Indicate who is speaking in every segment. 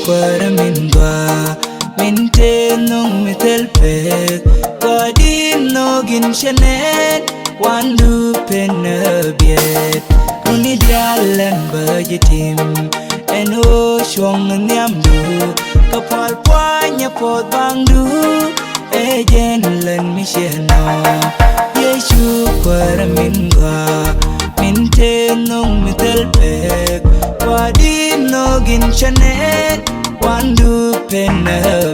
Speaker 1: kwara min gwa min te nung mi tel pek Gadi no gin shanet wandu pen biet Kuni dialan bajitim eno shwang nyamdu kapal pwanya pot bangdu ejen len mi sheno Yecu kwara min gwa min te nung mi tel pek Gadi no gin shanet wandu pen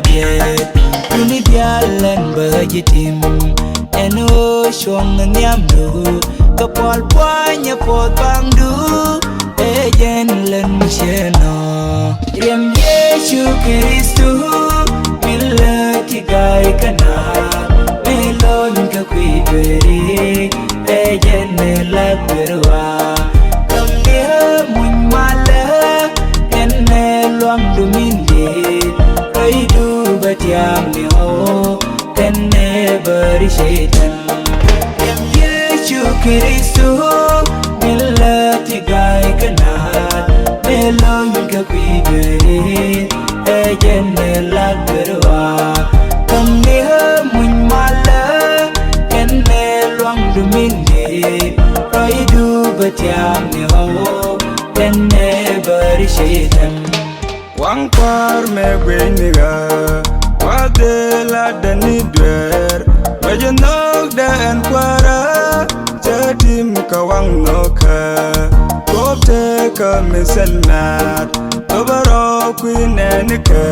Speaker 1: biet Kuni dialan bajitim eno shwang nyamdu kapal pwanya pot bangdu ejen len mi sheno Riɛm Yecu Krithö mila tigai kana melon ka kuidweri ejen la berwa kamnia mun mala enne luang dumindi kaidu batiam ni ho tenne bari shaitan Riɛm Yecu Krithö mila tigai kana melon ka kuidweri ejen la berwa kamnia mun mala enne luang dumindi kaidu batiam ni ho tenne bari shaitan
Speaker 2: Wang par me gweniga Wadela dani dwer Wajanok da en kwara Jatim ka wang noka Kopte ka miselnat Tobaro kwinenika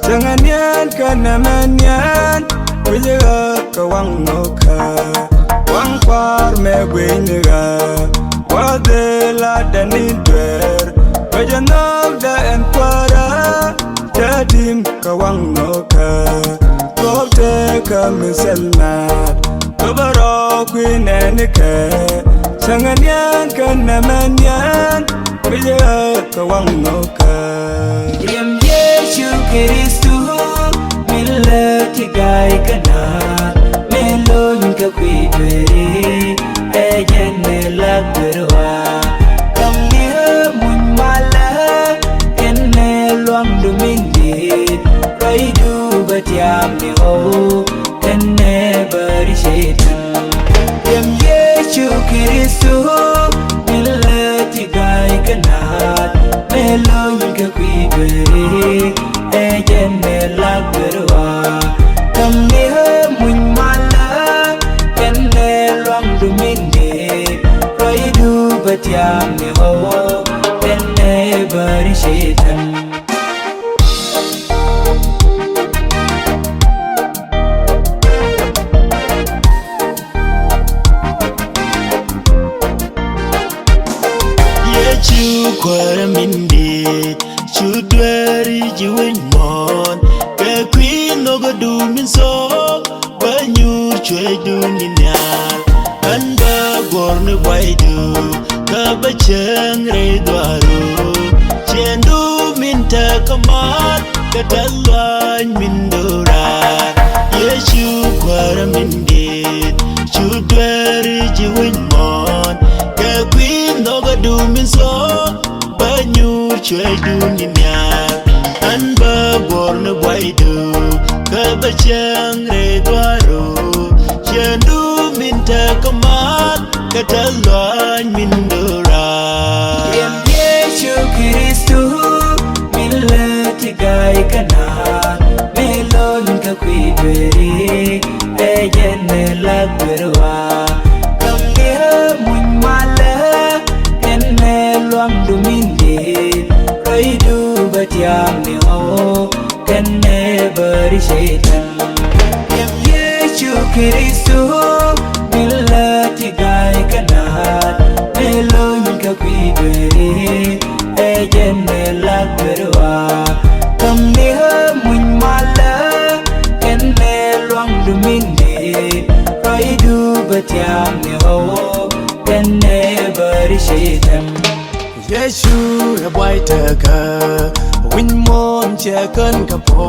Speaker 2: Janganyan ka namanyan Wijaga ka wang noka Wang par me gweniga Wadela dani dwer Wajanok da en kwara Jatim ka wang noka Kopte ka miselnat Tobaro kwinenika Janganyan ka namanyan Wijaga ka wang noka
Speaker 1: Riɛm Yecu Krithö mila tigai kana melon ka kuidweri ejen la berwa kamnia mun mala enne luang dumindi kaidu batiam ni ho tenne bari shaitan Riɛm Yecu Krithö mila tigai kana melon ka kuidweri ejen la berwa kamnia mun mala enne luang dumindi kaidu batiam ni ho tenne bari shaitan
Speaker 3: Yecu kwara min dit chudweri jiwen mon ke queen no go do min so banyur chwe du ninyal anda gorne waidu ka bacheng re dwaru chendu min ta kamat ka dalwan min dorar Yecu kwara min dit chudweri jiwen mon ke queen no go do min so banyur chwe du ninyal anda gorne waidu ka bacheng re dwaru chendu min ta kamat ka dalwan min dorar
Speaker 1: Riɛm Yecu Krithö mila tigai kana melon ka kuidweri ejen la berwa kamnia mun mala enne luang dumindi kaidu batiam ni ho tenne bari shaitan Riɛm Yecu Krithö mila tigai kana melon ka kuidweri ejen la berwa kamnia mun mala enne luang dumindi kaidu batiam ni ho tenne bari shaitan
Speaker 3: Yecu ya boy taka win mon chekan kapo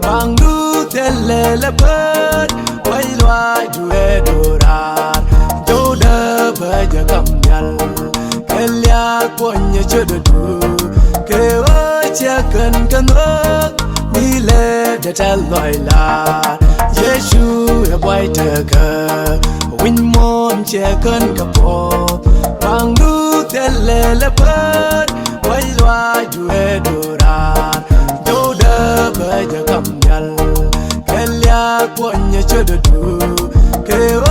Speaker 3: bangdu telele ber wai loi du edorar joda baja kamyal kelya konya chodu ke chicken canoe, me let the tell loyla. Yecu, a boy taker, win mom chicken capo, Bangu tell bird, why do edora, do the bird come yell, Kelia, one you should do, Keo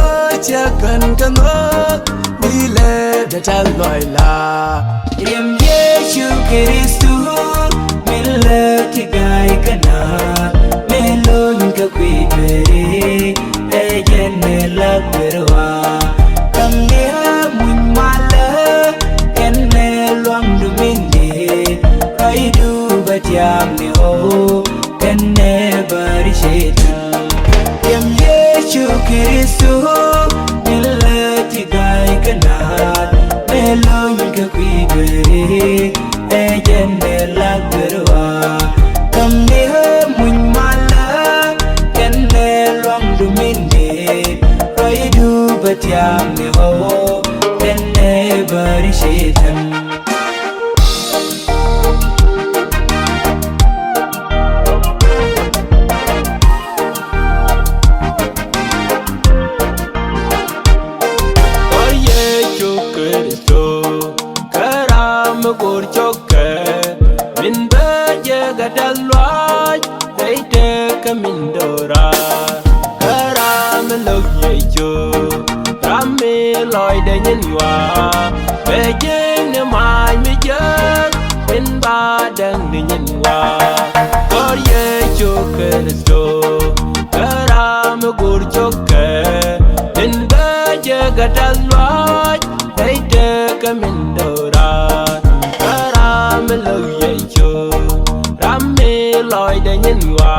Speaker 3: chicken canoe, me let the tell loyla.
Speaker 1: Riɛm Yecu Krithö millet gai kana melon ka kwidere ejene la perwa kamnia mun mala kenne luang du minde raidu batiam ni ho kenne bari shetan Riɛm Yecu Krithö millet gai kana melon ka kwidere ejene la perwa kamnia mun mala kenne luang du minde raidu batiam ni ho kenne bari shetan
Speaker 3: Gor choke min beje gadalwaj deite kamin dora karam lo yecu rami loy de nyenwa beje ne mai mi je min ba dang ni nyenwa gor yecu Krithö karam gor choke min beje gadalwaj deite kamin dora lo yecu rami loy de nyenwa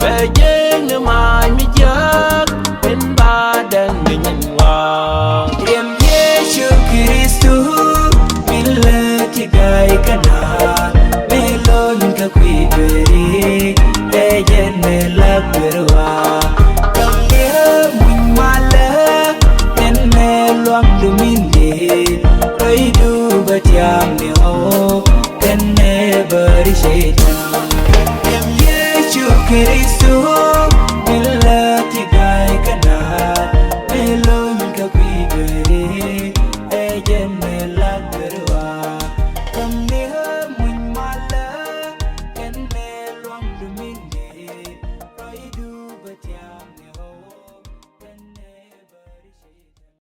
Speaker 3: beje ne mai mi jiäk min ba dang ni nyenwa
Speaker 1: Riɛm Yecu Krithö millet gai kana melon ka kwidere ejene la perwa